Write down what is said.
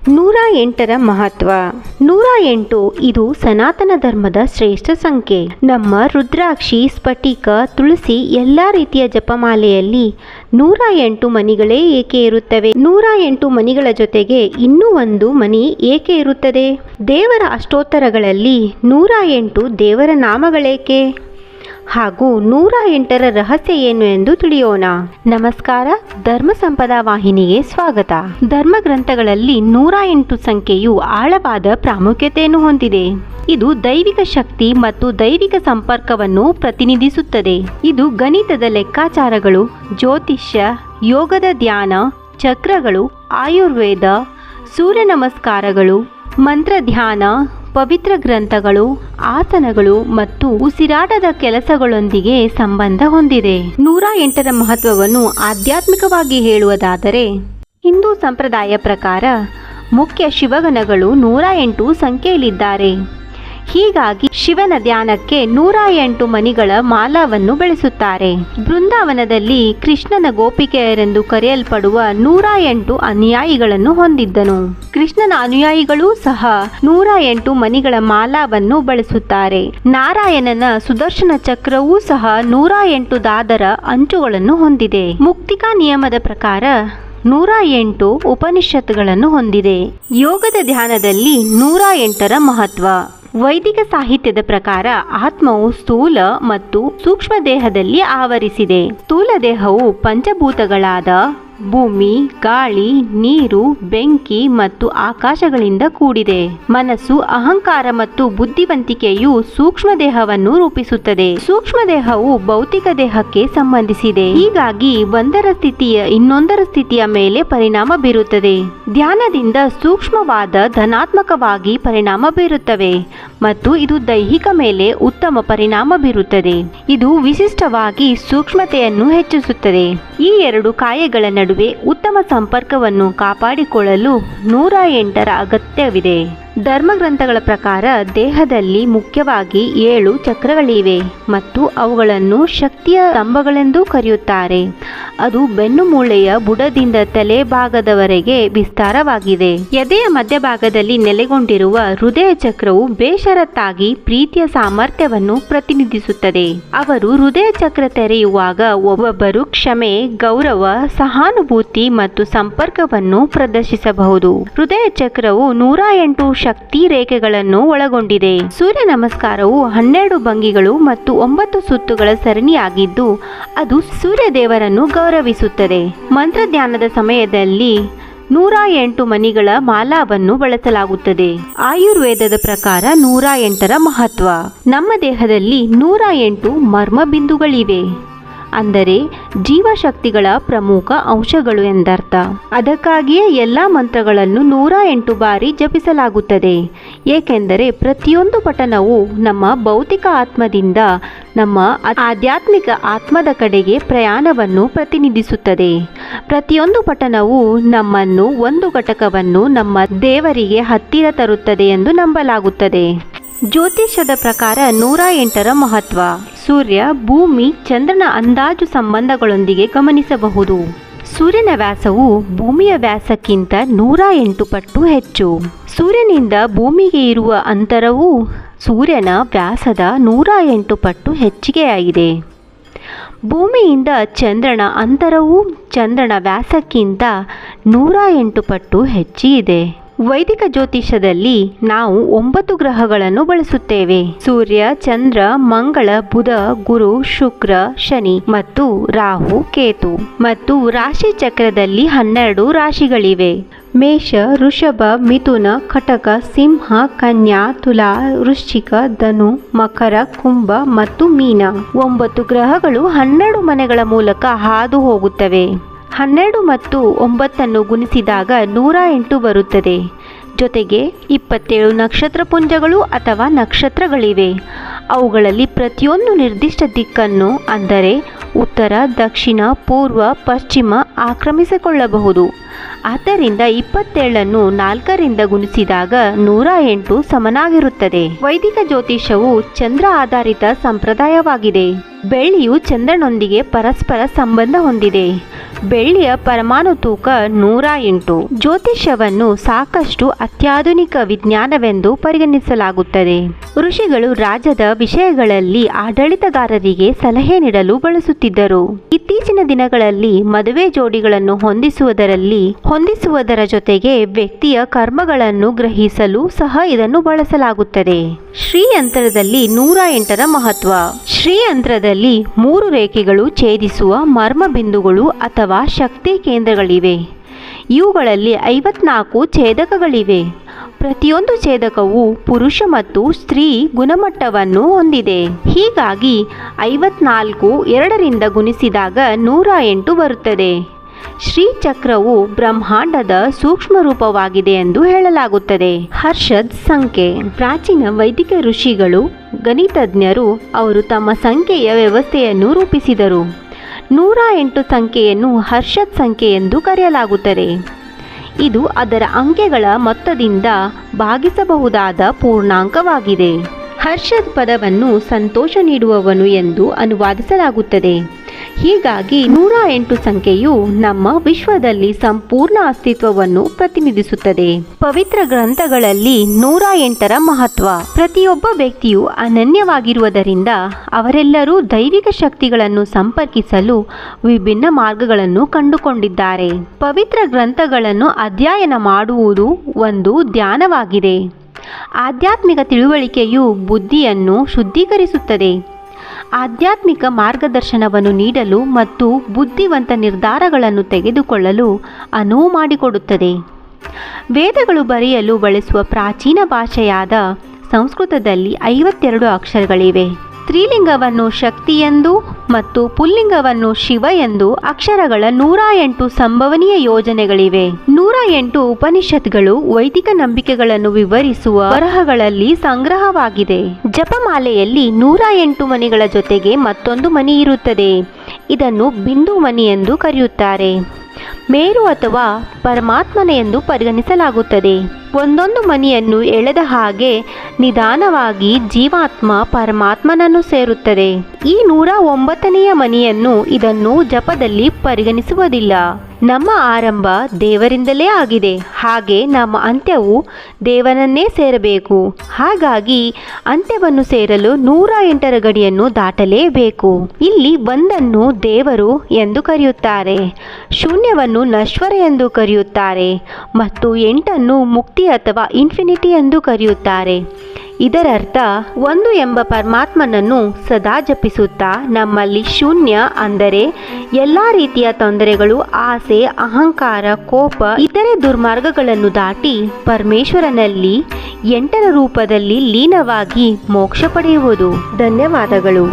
108ರ ಮಹತ್ವ. 108 ಇದು ಸನಾತನ ಧರ್ಮದ ಶ್ರೇಷ್ಠ ಸಂಖ್ಯೆ. ನಮ್ಮ ರುದ್ರಾಕ್ಷಿ, ಸ್ಫಟಿಕ, ತುಳಸಿ ಎಲ್ಲ ರೀತಿಯ ಜಪಮಾಲೆಯಲ್ಲಿ 108 ಮಣಿಗಳೇ ಏಕೆ ಇರುತ್ತವೆ? 108 ಮಣಿಗಳ ಜೊತೆಗೆ ಇನ್ನೂ ಒಂದು ಮಣಿ ಏಕೆ ಇರುತ್ತದೆ? ದೇವರ ಅಷ್ಟೋತ್ತರಗಳಲ್ಲಿ 108 ದೇವರ ನಾಮಗಳೇಕೆ? ಹಾಗೂ 108ರ ರಹಸ್ಯ ಏನು ಎಂದು ತಿಳಿಯೋಣ. ನಮಸ್ಕಾರ, ಧರ್ಮ ಸಂಪದ ವಾಹಿನಿಗೆ ಸ್ವಾಗತ. ಧರ್ಮ ಗ್ರಂಥಗಳಲ್ಲಿ 108 ಸಂಖ್ಯೆಯು ಆಳವಾದ ಪ್ರಾಮುಖ್ಯತೆಯನ್ನು ಹೊಂದಿದೆ. ಇದು ದೈವಿಕ ಶಕ್ತಿ ಮತ್ತು ದೈವಿಕ ಸಂಪರ್ಕವನ್ನು ಪ್ರತಿನಿಧಿಸುತ್ತದೆ. ಇದು ಗಣಿತದ ಲೆಕ್ಕಾಚಾರಗಳು, ಜ್ಯೋತಿಷ್ಯ, ಯೋಗದ ಧ್ಯಾನ, ಚಕ್ರಗಳು, ಆಯುರ್ವೇದ, ಸೂರ್ಯ ನಮಸ್ಕಾರಗಳು, ಮಂತ್ರ ಧ್ಯಾನ, ಪವಿತ್ರ ಗ್ರಂಥಗಳು, ಆಸನಗಳು ಮತ್ತು ಉಸಿರಾಟದ ಕೆಲಸಗಳೊಂದಿಗೆ ಸಂಬಂಧ ಹೊಂದಿದೆ. 108ರ ಮಹತ್ವವನ್ನು ಆಧ್ಯಾತ್ಮಿಕವಾಗಿ ಹೇಳುವುದಾದರೆ, ಹಿಂದೂ ಸಂಪ್ರದಾಯ ಪ್ರಕಾರ ಮುಖ್ಯ ಶಿವಗಣಗಳು 108 ಸಂಖ್ಯೆಯಲ್ಲಿದ್ದಾರೆ. ಹೀಗಾಗಿ ಶಿವನ ಧ್ಯಾನಕ್ಕೆ 108 ಮಣಿಗಳ ಮಾಲಾವನ್ನು ಬೆಳೆಸುತ್ತಾರೆ. ಬೃಂದಾವನದಲ್ಲಿ ಕೃಷ್ಣನ ಗೋಪಿಕೆಯರೆಂದು ಕರೆಯಲ್ಪಡುವ 108 ಅನುಯಾಯಿಗಳನ್ನು ಹೊಂದಿದ್ದನು. ಕೃಷ್ಣನ ಅನುಯಾಯಿಗಳೂ ಸಹ 108 ಮಣಿಗಳ ಮಾಲಾವನ್ನು ಬಳಸುತ್ತಾರೆ. ನಾರಾಯಣನ ಸುದರ್ಶನ ಚಕ್ರವೂ ಸಹ 108 ದಾದರ ಅಂಚುಗಳನ್ನು ಹೊಂದಿದೆ. ಮುಕ್ತಿಕಾ ನಿಯಮದ ಪ್ರಕಾರ 108 ಉಪನಿಷತ್ತುಗಳನ್ನು ಹೊಂದಿದೆ. ಯೋಗದ ಧ್ಯಾನದಲ್ಲಿ 108ರ ಮಹತ್ವ. ವೈದಿಕ ಸಾಹಿತ್ಯದ ಪ್ರಕಾರ ಆತ್ಮವು ಸ್ಥೂಲ ಮತ್ತು ಸೂಕ್ಷ್ಮ ದೇಹದಲ್ಲಿ ಆವರಿಸಿದೆ. ಸ್ಥೂಲ ದೇಹವು ಪಂಚಭೂತಗಳಾದ ಭೂಮಿ, ಗಾಳಿ, ನೀರು, ಬೆಂಕಿ ಮತ್ತು ಆಕಾಶಗಳಿಂದ ಕೂಡಿದೆ. ಮನಸ್ಸು, ಅಹಂಕಾರ ಮತ್ತು ಬುದ್ಧಿವಂತಿಕೆಯು ಸೂಕ್ಷ್ಮ ದೇಹವನ್ನು ರೂಪಿಸುತ್ತದೆ. ಸೂಕ್ಷ್ಮ ದೇಹವು ಭೌತಿಕ ದೇಹಕ್ಕೆ ಸಂಬಂಧಿಸಿದೆ. ಹೀಗಾಗಿ ಒಂದರ ಸ್ಥಿತಿಯ ಇನ್ನೊಂದರ ಸ್ಥಿತಿಯ ಮೇಲೆ ಪರಿಣಾಮ ಬೀರುತ್ತದೆ. ಧ್ಯಾನದಿಂದ ಸೂಕ್ಷ್ಮವಾದ ಧನಾತ್ಮಕವಾಗಿ ಪರಿಣಾಮ ಬೀರುತ್ತವೆ ಮತ್ತು ಇದು ದೈಹಿಕ ಮೇಲೆ ಉತ್ತಮ ಪರಿಣಾಮ ಬೀರುತ್ತದೆ. ಇದು ವಿಶಿಷ್ಟವಾಗಿ ಸೂಕ್ಷ್ಮತೆಯನ್ನು ಹೆಚ್ಚಿಸುತ್ತದೆ. ಈ ಎರಡು ಕಾಯಗಳ ನಡುವೆ ಉತ್ತಮ ಸಂಪರ್ಕವನ್ನು ಕಾಪಾಡಿಕೊಳ್ಳಲು 108ರ ಅಗತ್ಯವಿದೆ. ಧರ್ಮಗ್ರಂಥಗಳ ಪ್ರಕಾರ ದೇಹದಲ್ಲಿ ಮುಖ್ಯವಾಗಿ 7 ಚಕ್ರಗಳಿವೆ ಮತ್ತು ಅವುಗಳನ್ನು ಶಕ್ತಿಯ ಸ್ತಂಭಗಳೆಂದು ಕರೆಯುತ್ತಾರೆ. ಅದು ಬೆನ್ನುಮೂಳೆಯ ಬುಡದಿಂದ ತಲೆ ಭಾಗದವರೆಗೆ ವಿಸ್ತಾರವಾಗಿದೆ. ಎದೆಯ ಮಧ್ಯಭಾಗದಲ್ಲಿ ನೆಲೆಗೊಂಡಿರುವ ಹೃದಯ ಚಕ್ರವು ಬೇಷರತ್ತಾಗಿ ಪ್ರೀತಿಯ ಸಾಮರ್ಥ್ಯವನ್ನು ಪ್ರತಿನಿಧಿಸುತ್ತದೆ. ಅವರು ಹೃದಯ ಚಕ್ರ ತೆರೆಯುವಾಗ ಒಬ್ಬೊಬ್ಬರು ಕ್ಷಮೆ, ಗೌರವ, ಸಹಾನುಭೂತಿ ಮತ್ತು ಸಂಪರ್ಕವನ್ನು ಪ್ರದರ್ಶಿಸಬಹುದು. ಹೃದಯ ಚಕ್ರವು 108 ಶಕ್ತಿ ರೇಖೆಗಳನ್ನು ಒಳಗೊಂಡಿದೆ. ಸೂರ್ಯ ನಮಸ್ಕಾರವು 12 ಭಂಗಿಗಳು ಮತ್ತು 9 ಸುತ್ತುಗಳ ಸರಣಿಯಾಗಿದ್ದು ಅದು ಸೂರ್ಯ ದೇವರನ್ನು ಗೌರವಿಸುತ್ತದೆ. ಮಂತ್ರ ಧ್ಯಾನದ ಸಮಯದಲ್ಲಿ 108 ಮಣಿಗಳ ಮಾಲಾವನ್ನು ಬಳಸಲಾಗುತ್ತದೆ. ಆಯುರ್ವೇದದ ಪ್ರಕಾರ 108ರ ಮಹತ್ವ. ನಮ್ಮ ದೇಹದಲ್ಲಿ 108 ಮರ್ಮ ಬಿಂದುಗಳಿವೆ, ಅಂದರೆ ಜೀವಶಕ್ತಿಗಳ ಪ್ರಮುಖ ಅಂಶಗಳು ಎಂದರ್ಥ. ಅದಕ್ಕಾಗಿಯೇ ಎಲ್ಲ ಮಂತ್ರಗಳನ್ನು 108 ಬಾರಿ ಜಪಿಸಲಾಗುತ್ತದೆ. ಏಕೆಂದರೆ ಪ್ರತಿಯೊಂದು ಪಠಣವು ನಮ್ಮ ಭೌತಿಕ ಆತ್ಮದಿಂದ ನಮ್ಮ ಆಧ್ಯಾತ್ಮಿಕ ಆತ್ಮದ ಕಡೆಗೆ ಪ್ರಯಾಣವನ್ನು ಪ್ರತಿನಿಧಿಸುತ್ತದೆ. ಪ್ರತಿಯೊಂದು ಪಠಣವು ನಮ್ಮನ್ನು ಒಂದು ಘಟಕವನ್ನು ನಮ್ಮ ದೇವರಿಗೆ ಹತ್ತಿರ ತರುತ್ತದೆ ಎಂದು ನಂಬಲಾಗುತ್ತದೆ. ಜ್ಯೋತಿಷ್ಯದ ಪ್ರಕಾರ 108ರ ಮಹತ್ವ. ಸೂರ್ಯ, ಭೂಮಿ, ಚಂದ್ರನ ಅಂದಾಜು ಸಂಬಂಧಗಳೊಂದಿಗೆ ಗಮನಿಸಬಹುದು. ಸೂರ್ಯನ ವ್ಯಾಸವು ಭೂಮಿಯ ವ್ಯಾಸಕ್ಕಿಂತ 108 ಪಟ್ಟು ಹೆಚ್ಚು. ಸೂರ್ಯನಿಂದ ಭೂಮಿಗೆ ಇರುವ ಅಂತರವು ಸೂರ್ಯನ ವ್ಯಾಸದ 108 ಪಟ್ಟು ಹೆಚ್ಚಿಗೆಯಾಗಿದೆ. ಭೂಮಿಯಿಂದ ಚಂದ್ರನ ಅಂತರವು ಚಂದ್ರನ ವ್ಯಾಸಕ್ಕಿಂತ 108 ಪಟ್ಟು ಹೆಚ್ಚಿದೆ. ವೈದಿಕ ಜ್ಯೋತಿಷ್ಯದಲ್ಲಿ ನಾವು 9 ಗ್ರಹಗಳನ್ನು ಬಳಸುತ್ತೇವೆ. ಸೂರ್ಯ, ಚಂದ್ರ, ಮಂಗಳ, ಬುಧ, ಗುರು, ಶುಕ್ರ, ಶನಿ ಮತ್ತು ರಾಹು, ಕೇತು. ಮತ್ತು ರಾಶಿ ಚಕ್ರದಲ್ಲಿ 12 ರಾಶಿಗಳಿವೆ. ಮೇಷ, ವೃಷಭ, ಮಿಥುನ, ಕಟಕ, ಸಿಂಹ, ಕನ್ಯಾ, ತುಲಾ, ವೃಶ್ಚಿಕ, ಧನು, ಮಕರ, ಕುಂಭ ಮತ್ತು ಮೀನ. 9 ಗ್ರಹಗಳು 12 ಮನೆಗಳ ಮೂಲಕ ಹಾದು ಹೋಗುತ್ತವೆ. 12 ಮತ್ತು 9 ಗುಣಿಸಿದಾಗ 108 ಬರುತ್ತದೆ. ಜೊತೆಗೆ 27 ನಕ್ಷತ್ರ ಪುಂಜಗಳು ಅಥವಾ ನಕ್ಷತ್ರಗಳಿವೆ. ಅವುಗಳಲ್ಲಿ ಪ್ರತಿಯೊಂದು ನಿರ್ದಿಷ್ಟ ದಿಕ್ಕನ್ನು, ಅಂದರೆ ಉತ್ತರ, ದಕ್ಷಿಣ, ಪೂರ್ವ, ಪಶ್ಚಿಮ ಆಕ್ರಮಿಸಿಕೊಳ್ಳಬಹುದು. ಆದ್ದರಿಂದ 27ನ್ನು 4ರಿಂದ ಗುಣಿಸಿದಾಗ 108 ಸಮನಾಗಿರುತ್ತದೆ. ವೈದಿಕ ಜ್ಯೋತಿಷವು ಚಂದ್ರ ಆಧಾರಿತ ಸಂಪ್ರದಾಯವಾಗಿದೆ. ಬೆಳ್ಳಿಯು ಚಂದ್ರನೊಂದಿಗೆ ಪರಸ್ಪರ ಸಂಬಂಧ ಹೊಂದಿದೆ. ಬೆಳ್ಳಿಯ ಪರಮಾಣು ತೂಕ 108. ಜ್ಯೋತಿಷ್ಯವನ್ನು ಸಾಕಷ್ಟು ಅತ್ಯಾಧುನಿಕ ವಿಜ್ಞಾನವೆಂದು ಪರಿಗಣಿಸಲಾಗುತ್ತದೆ. ಋಷಿಗಳು ರಾಜ್ಯದ ವಿಷಯಗಳಲ್ಲಿ ಆಡಳಿತಗಾರರಿಗೆ ಸಲಹೆ ನೀಡಲು ಬಳಸುತ್ತಿದ್ದರು. ಇತ್ತೀಚಿನ ದಿನಗಳಲ್ಲಿ ಮದುವೆ ಜೋಡಿಗಳನ್ನು ಹೊಂದಿಸುವುದರ ಜೊತೆಗೆ ವ್ಯಕ್ತಿಯ ಕರ್ಮಗಳನ್ನು ಗ್ರಹಿಸಲು ಸಹ ಇದನ್ನು ಬಳಸಲಾಗುತ್ತದೆ. ಶ್ರೀಯಂತ್ರದಲ್ಲಿ 108ರ ಮಹತ್ವ. ಶ್ರೀಯಂತ್ರದಲ್ಲಿ 3 ರೇಖೆಗಳು ಛೇದಿಸುವ ಮರ್ಮ ಬಿಂದುಗಳು ಅಥವಾ ಶಕ್ತಿ ಕೇಂದ್ರಗಳಿವೆ. ಇವುಗಳಲ್ಲಿ 54 ಛೇದಕಗಳಿವೆ. ಪ್ರತಿಯೊಂದು ಛೇದಕವು ಪುರುಷ ಮತ್ತು ಸ್ತ್ರೀ ಗುಣಮಟ್ಟವನ್ನು ಹೊಂದಿದೆ. ಹೀಗಾಗಿ 54 2ರಿಂದ ಗುಣಿಸಿದಾಗ 108 ಬರುತ್ತದೆ. ಶ್ರೀಚಕ್ರವು ಬ್ರಹ್ಮಾಂಡದ ಸೂಕ್ಷ್ಮ ರೂಪವಾಗಿದೆ ಎಂದು ಹೇಳಲಾಗುತ್ತದೆ. ಹರ್ಷದ್ ಸಂಖ್ಯೆ. ಪ್ರಾಚೀನ ವೈದಿಕ ಋಷಿಗಳು ಗಣಿತಜ್ಞರು ಅವರು ತಮ್ಮ ಸಂಖ್ಯೆಯ ವ್ಯವಸ್ಥೆಯನ್ನು ರೂಪಿಸಿದರು. 108 ಸಂಖ್ಯೆಯನ್ನು ಹರ್ಷದ್ ಸಂಖ್ಯೆ ಎಂದು ಕರೆಯಲಾಗುತ್ತದೆ. ಇದು ಅದರ ಅಂಕೆಗಳ ಮೊತ್ತದಿಂದ ಭಾಗಿಸಬಹುದಾದ ಪೂರ್ಣಾಂಕವಾಗಿದೆ. ಹರ್ಷದ್ ಪದವನ್ನು ಸಂತೋಷ ನೀಡುವವನು ಎಂದು ಅನುವಾದಿಸಲಾಗುತ್ತದೆ. ಹೀಗಾಗಿ 108 ಸಂಖ್ಯೆಯು ನಮ್ಮ ವಿಶ್ವದಲ್ಲಿ ಸಂಪೂರ್ಣ ಅಸ್ತಿತ್ವವನ್ನು ಪ್ರತಿನಿಧಿಸುತ್ತದೆ. ಪವಿತ್ರ ಗ್ರಂಥಗಳಲ್ಲಿ 108ರ ಮಹತ್ವ. ಪ್ರತಿಯೊಬ್ಬ ವ್ಯಕ್ತಿಯು ಅನನ್ಯವಾಗಿರುವುದರಿಂದ ಅವರೆಲ್ಲರೂ ದೈವಿಕ ಶಕ್ತಿಗಳನ್ನು ಸಂಪರ್ಕಿಸಲು ವಿಭಿನ್ನ ಮಾರ್ಗಗಳನ್ನು ಕಂಡುಕೊಂಡಿದ್ದಾರೆ. ಪವಿತ್ರ ಗ್ರಂಥಗಳನ್ನು ಅಧ್ಯಯನ ಮಾಡುವುದು ಒಂದು ಧ್ಯಾನವಾಗಿದೆ. ಆಧ್ಯಾತ್ಮಿಕ ತಿಳುವಳಿಕೆಯು ಬುದ್ಧಿಯನ್ನು ಶುದ್ಧೀಕರಿಸುತ್ತದೆ. ಆಧ್ಯಾತ್ಮಿಕ ಮಾರ್ಗದರ್ಶನವನ್ನು ನೀಡಲು ಮತ್ತು ಬುದ್ಧಿವಂತ ನಿರ್ಧಾರಗಳನ್ನು ತೆಗೆದುಕೊಳ್ಳಲು ಅನುವು ಮಾಡಿಕೊಡುತ್ತದೆ. ವೇದಗಳು ಬರೆಯಲು ಬಳಸುವ ಪ್ರಾಚೀನ ಭಾಷೆಯಾದ ಸಂಸ್ಕೃತದಲ್ಲಿ 52 ಅಕ್ಷರಗಳಿವೆ. ಸ್ತ್ರೀಲಿಂಗವನ್ನು ಶಕ್ತಿ ಎಂದು ಮತ್ತು ಪುಲ್ಲಿಂಗವನ್ನು ಶಿವ ಎಂದು ಅಕ್ಷರಗಳ 108 ಸಂಭವನೀಯ ಯೋಜನೆಗಳಿವೆ. 108 ಉಪನಿಷತ್ಗಳು ವೈದಿಕ ನಂಬಿಕೆಗಳನ್ನು ವಿವರಿಸುವ ಬರಹಗಳಲ್ಲಿ ಸಂಗ್ರಹವಾಗಿದೆ. ಜಪಮಾಲೆಯಲ್ಲಿ 108 ಮಣಿಗಳ ಜೊತೆಗೆ ಮತ್ತೊಂದು ಮಣಿ ಇರುತ್ತದೆ. ಇದನ್ನು ಬಿಂದು ಮಣಿ ಎಂದು ಕರೆಯುತ್ತಾರೆ. ಮೇರು ಅಥವಾ ಪರಮಾತ್ಮನ ಎಂದು ಪರಿಗಣಿಸಲಾಗುತ್ತದೆ. ಒಂದೊಂದು ಮಣಿಯನ್ನು ಎಳೆದ ಹಾಗೆ ನಿಧಾನವಾಗಿ ಜೀವಾತ್ಮ ಪರಮಾತ್ಮನನ್ನು ಸೇರುತ್ತದೆ. ಈ 109ನೆಯ ಮಣಿಯನ್ನು ಇದನ್ನು ಜಪದಲ್ಲಿ ಪರಿಗಣಿಸುವುದಿಲ್ಲ. ನಮ್ಮ ಆರಂಭ ದೇವರಿಂದಲೇ ಆಗಿದೆ, ಹಾಗೆ ನಮ್ಮ ಅಂತ್ಯವು ದೇವರನ್ನೇ ಸೇರಬೇಕು. ಹಾಗಾಗಿ ಅಂತ್ಯವನ್ನು ಸೇರಲು 108ರ ಗಡಿಯನ್ನು ದಾಟಲೇಬೇಕು. ಇಲ್ಲಿ ಒಂದನ್ನು ದೇವರು ಎಂದು ಕರೆಯುತ್ತಾರೆ, ಶೂನ್ಯವನ್ನು ನಶ್ವರ ಎಂದು ಕರೆಯುತ್ತಾರೆ ಮತ್ತು 8ನ್ನು ಮುಕ್ತಿ ಅಥವಾ ಇನ್ಫಿನಿಟಿ ಎಂದು ಕರೆಯುತ್ತಾರೆ. ಇದರರ್ಥ 1 ಎಂಬ ಪರಮಾತ್ಮನನ್ನು ಸದಾ ಜಪಿಸುತ್ತಾ ನಮ್ಮಲ್ಲಿ ಶೂನ್ಯ ಅಂದರೆ ಎಲ್ಲ ರೀತಿಯ ತೊಂದರೆಗಳು, ಆಸೆ, ಅಹಂಕಾರ, ಕೋಪ, ಇತರೆ ದುರ್ಮಾರ್ಗಗಳನ್ನು ದಾಟಿ ಪರಮೇಶ್ವರನಲ್ಲಿ 8ರ ರೂಪದಲ್ಲಿ ಲೀನವಾಗಿ ಮೋಕ್ಷ ಪಡೆಯುವುದು. ಧನ್ಯವಾದಗಳು.